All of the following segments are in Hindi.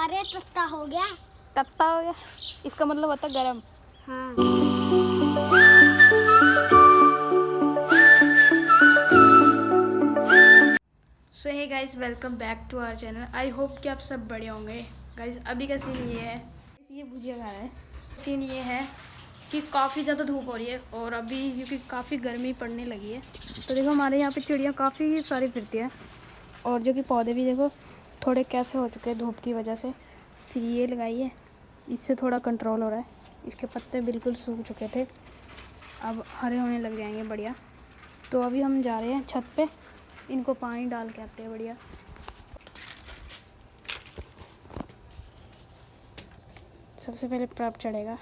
अरे तत्ता हो गया। तत्ता हो गया, इसका मतलब होता गरम। हाँ। So hey guys, welcome back to our channel. I hope कि आप सब बढ़िया होंगे। गाइस अभी का सीन ये है, ये भुजिया खा रहा है। सीन ये है कि काफ़ी ज़्यादा धूप हो रही है और अभी क्योंकि काफ़ी गर्मी पड़ने लगी है तो देखो हमारे यहाँ पे चिड़िया काफ़ी सारी फिरती है और जो कि पौधे भी देखो थोड़े कैसे हो चुके हैं धूप की वजह से। फिर ये लगाई है, इससे थोड़ा कंट्रोल हो रहा है। इसके पत्ते बिल्कुल सूख चुके थे, अब हरे होने लग जाएंगे बढ़िया। तो अभी हम जा रहे हैं छत पे, इनको पानी डाल के आते हैं बढ़िया। सबसे पहले प्रभ चढ़ेगा,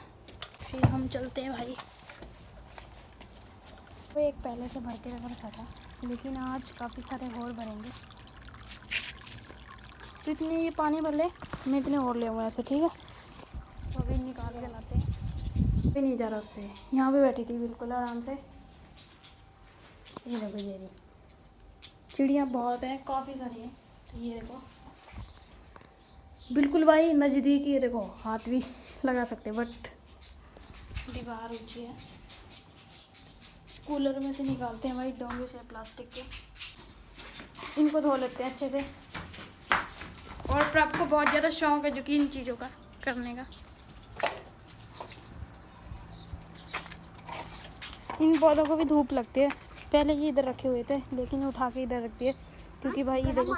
फिर हम चलते हैं भाई। वो एक पहले से भर के रख रखा था, लेकिन आज काफ़ी सारे और भरेंगे। तो इतने ये पानी भर ले, मैं इतने और ले आऊँगा ऐसे, ठीक है। तो अभी निकाल के लाते हैं। अभी नहीं जा रहा उससे, यहाँ पे बैठी थी बिल्कुल आराम से। ये देखो ये रही चिड़ियाँ बहुत है, काफ़ी सारी है। तो ये देखो बिल्कुल भाई नज़दीक, ये देखो हाथ भी लगा सकते, बट दीवार ऊंची है। इस कूलर में से निकालते हैं भाई डोंगे से प्लास्टिक के, इनको धो लेते हैं अच्छे से। और प्रभ को बहुत ज़्यादा शौक है जो कि इन चीज़ों का करने का। इन पौधों को भी धूप लगती है। पहले ये इधर रखे हुए थे लेकिन उठा के इधर रख दिए क्योंकि भाई ये देखो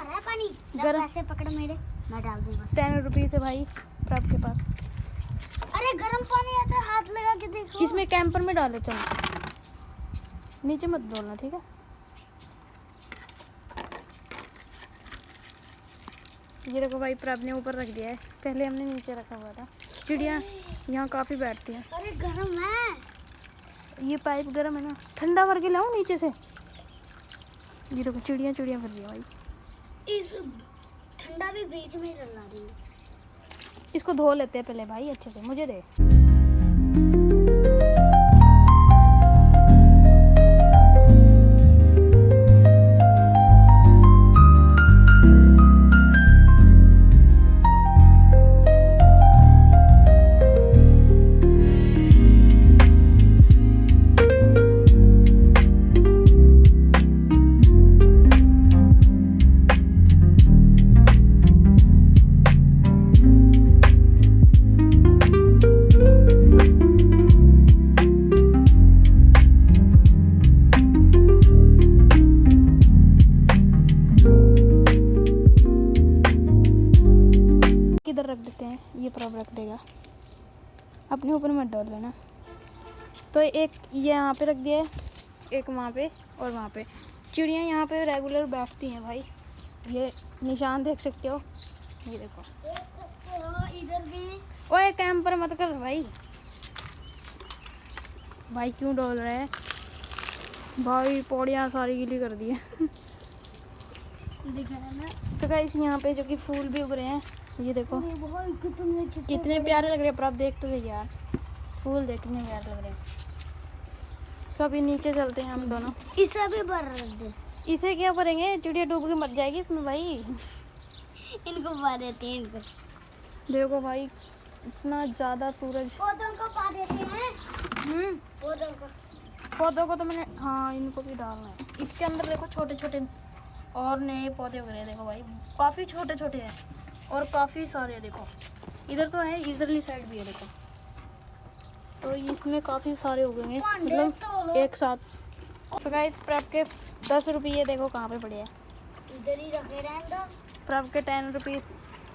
गरम पैसे पकड़ मेरे, मैं डाल दूंगा। 10 रुपीज़ है भाई प्रभ के पास। अरे गरम पानी आता है, हाथ लगा के देखो। इसमें कैंपर में डाले, चलो नीचे मत बोलना, ठीक है। ये देखो भाई प्रभ ने ऊपर रख दिया है, पहले हमने नीचे रखा हुआ था। चिड़िया यहाँ काफ़ी बैठती हैं। अरे गरम है, ये पाइप गर्म है ना, ठंडा भर के लाऊं नीचे से। ये देखो चिड़िया चिड़िया भर रही है भाई। इस ठंडा भी बीच में डलना रही है। इसको धो लेते हैं पहले भाई अच्छे से, मुझे दे। किधर रख देते हैं, ये प्रभ रख देगा, अपने ऊपर मत डाल लेना। तो एक ये यहाँ पे रख दिया है, एक वहाँ पे और वहाँ पे। चिड़ियाँ यहाँ पे रेगुलर बैठती हैं भाई, ये निशान देख सकते हो, ये देखो। इधर भी। ओए कैंपर मत कर भाई, भाई क्यों डोल रहा है भाई, पौड़ियाँ सारी गीली कर दी है। दिख रहा है ना। तो गाइस यहाँ पे जो कि फूल भी उग रहे हैं, ये देखो कितने कितने प्यारे लग रहे हैं। पर आप देख तो सही यार, फूल देखने प्यारे लग रहे हैं। सब ही नीचे चलते हैं हम दोनों। इसे भी भर दे। इसे क्या भरेंगे, चिड़िया डूब के मर जाएगी इसमें भाई। इनको भर देते हैं, इनको। देखो भाई इतना ज़्यादा सूरज। पौधों को पा देते हैं। पौधों को तो मैंने, हाँ इनको भी डालना है। इसके अंदर देखो छोटे छोटे और नए पौधे उग रहे हैं। देखो भाई काफ़ी छोटे छोटे हैं और काफ़ी सारे हैं। देखो इधर तो है, इधरली साइड भी है देखो। तो इसमें काफ़ी सारे उगेंगे मतलब एक साथ। तो गाइस प्रभ के 10 रुपये देखो कहाँ पे पड़े हैं, इधर ही रखे रहने दो। प्रभ के 10 रुपीज़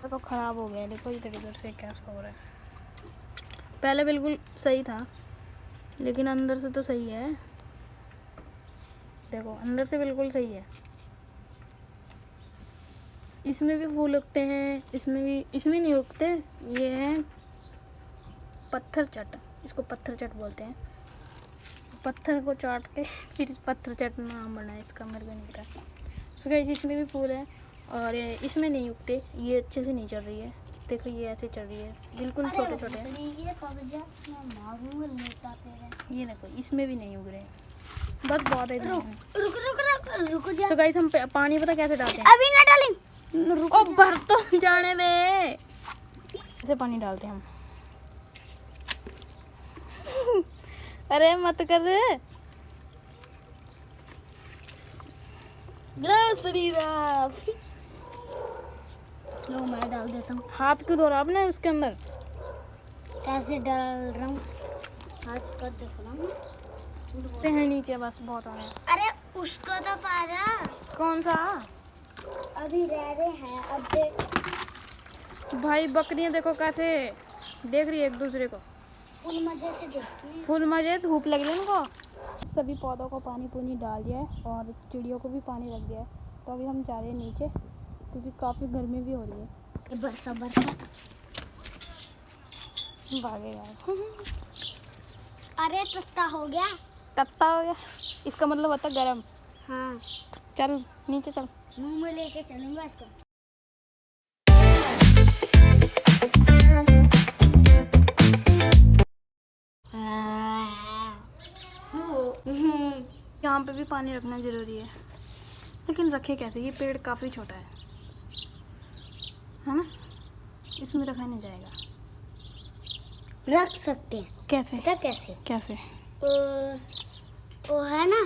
तो ख़राब हो गए। देखो इधर इधर से कैसा हो रहा है। पहले बिल्कुल सही था लेकिन अंदर से तो सही है। देखो अंदर से बिल्कुल सही है। इसमें भी फूल उगते हैं, इसमें भी, इसमें नहीं उगते। ये है पत्थर चट, इसको पत्थर चट बोलते हैं। पत्थर को चाट के फिर पत्थर चट नाम बना है इसका, मेरे को नहीं पता। सो गाइस इसमें भी फूल है और इसमें नहीं उगते। ये अच्छे से नहीं चल रही है, देखो ये ऐसे चल रही है, बिल्कुल छोटे छोटे हैं। ये देखो इसमें भी नहीं उग रहे, बस बहुत है। रुक जा। सो गाइस हम पानी पता कैसे डालते हैं, अभी ना डालें। ओ भर तो जाने दे। ऐसे पानी डालते हैं हम। अरे मत कर रहे। लो मैं डाल देता हूँ। हाथ क्यों धो रहा आपने उसके अंदर? कैसे डाल रहा हूँ, हाथ कर देख रहा हूँ। हैं नीचे बस बहुत आ रहे हैं। अरे उसको तो पारा कौन सा? अभी रह रहे हैं। अब देख भाई बकरियां देखो कैसे देख रही है एक दूसरे को। फुल मजे से देखती है। फुल मजे, धूप लग रही है उनको। सभी पौधों को पानी पूनी डाल दिया है और चिड़ियों को भी पानी रख दिया है। तो अभी हम जा रहे हैं नीचे क्योंकि काफ़ी गर्मी भी हो रही है। ये बरसा बरसा भागे यार। अरे तत्ता हो गया। तत्ता हो गया, इसका मतलब होता है गरम। हाँ चल नीचे चल। मुंह में लेके चलूंगा इसको। यहाँ पे भी पानी रखना ज़रूरी है, लेकिन रखे कैसे? ये पेड़ काफ़ी छोटा है ना? इसमें रखा नहीं जाएगा। रख सकते हैं। कैसे? पता कैसे? कैसे? वो है ना,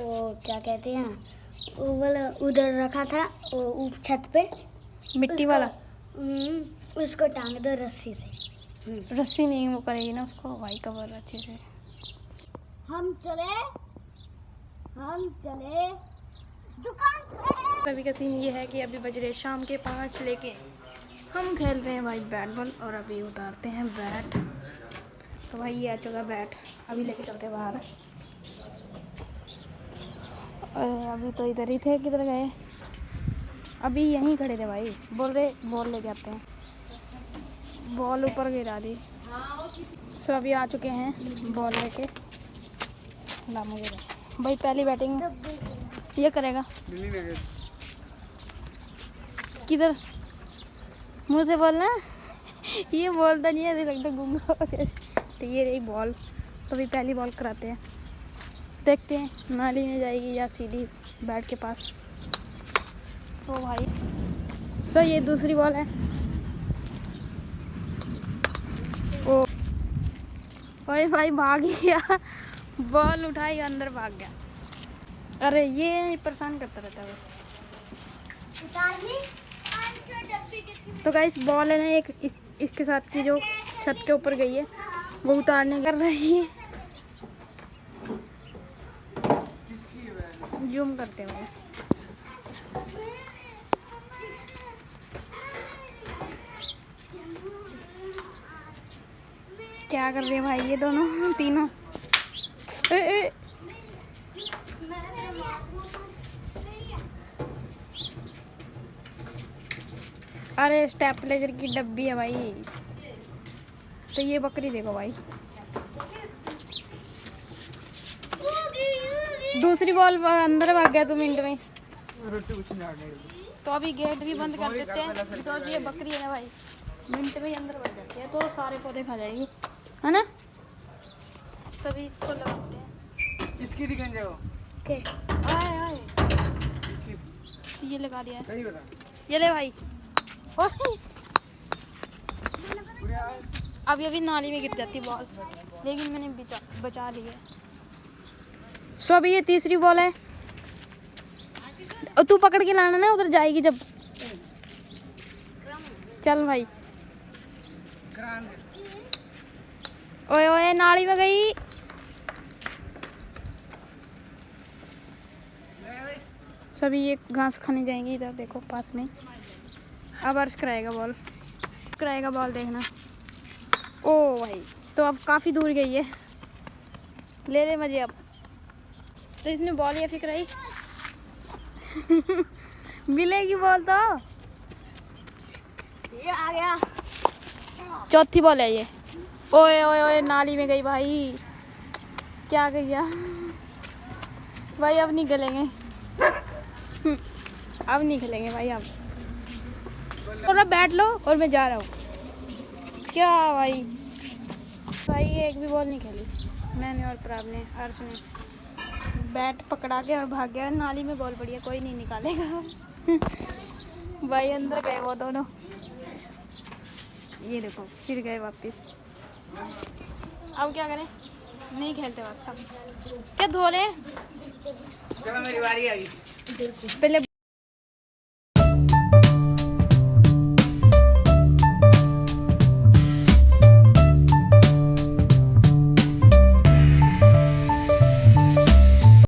वो क्या कहते हैं, वो वाला उधर रखा था, वो छत पे मिट्टी वाला। उसको टांग दो रस्सी से। रस्सी नहीं वो करेगी ना उसको, वाई कवर अच्छे से। हम चले दुकान पे। अभी का सीन ये है कि अभी बज रहे शाम के 5 लेके हम खेल रहे हैं भाई बैट बॉल। और अभी उतारते हैं बैट। तो भाई ये आ चुका बैट, अभी लेके चलते हैं बाहर। अभी तो इधर ही थे, किधर गए? अभी यहीं खड़े थे भाई, बोल रहे बॉल लेके आते हैं। बॉल ऊपर गिरा दी। सो अभी आ चुके हैं बॉल लेके। ला मुझे दे भाई, पहली बैटिंग ये करेगा। किधर मुँह से बोलना। ये बोलता नहीं है, ऐसे लगता गूंगा हो जैसे। तो ये रही बॉल। तो अभी पहली बॉल कराते हैं, देखते हैं नाली में जाएगी या सीधी बैट के पास। तो भाई सो ये दूसरी बॉल है। ओ ओए भाई भाग गया, बॉल उठाई अंदर भाग गया। अरे ये परेशान करता रहता है बस। तो गाइस बॉल है ना एक इसके साथ की जो छत के ऊपर गई है, वो उतारने कर रही है। जूम करते हैं भाई। क्या कर रहे हैं भाई ये दोनों तीनों? ए। अरे स्टेपलेजर की डब्बी है भाई। तो ये बकरी देखो भाई, दूसरी बॉल अंदर भाग गया 2 मिनट में। तो अभी गेट भी बंद कर देते हैं, तो ये बकरी है ना भाई, मिनट में ही अंदर भाग जाती है, तो सारे पौधे खा जाएगी, है ना? तभी इसको लगाते हैं। इसकी दिखन जाओ। आए आए, ये लगा दिया है। ये ले भाई। अभी नाली में गिर जाती बॉल, लेकिन मैंने बचा ली है। सो अभी ये तीसरी बॉल है, और तू पकड़ के लाना ना, उधर जाएगी जब। चल भाई। ओए ओए नाली में गई। सभी ये घास खाने जाएंगे, इधर देखो पास में। अब अर्श कराएगा बॉल देखना। ओ भाई तो अब काफ़ी दूर गई है, ले मजे अब। तो इसने बॉल ये फिक्राई। मिलेगी बॉल तो। ये आ गया, चौथी बॉल है ये। ओए ओए ओए नाली में गई भाई, क्या गया भाई। अब नहीं खेलेंगे, अब नहीं खेलेंगे भाई। अब थोड़ा बैठ लो और मैं जा रहा हूँ। क्या भाई एक भी बॉल नहीं खेली मैंने और प्राव ने। अर्श ने बैट पकड़ा के और भाग गया। नाली में बॉल पड़ी है, कोई नहीं निकालेगा। भाई अंदर गए वो दोनों। ये देखो फिर गए वापस। अब क्या करें, नहीं खेलते बस हम। क्या धो रहे हैं? चलो मेरी बारी आ गई। पहले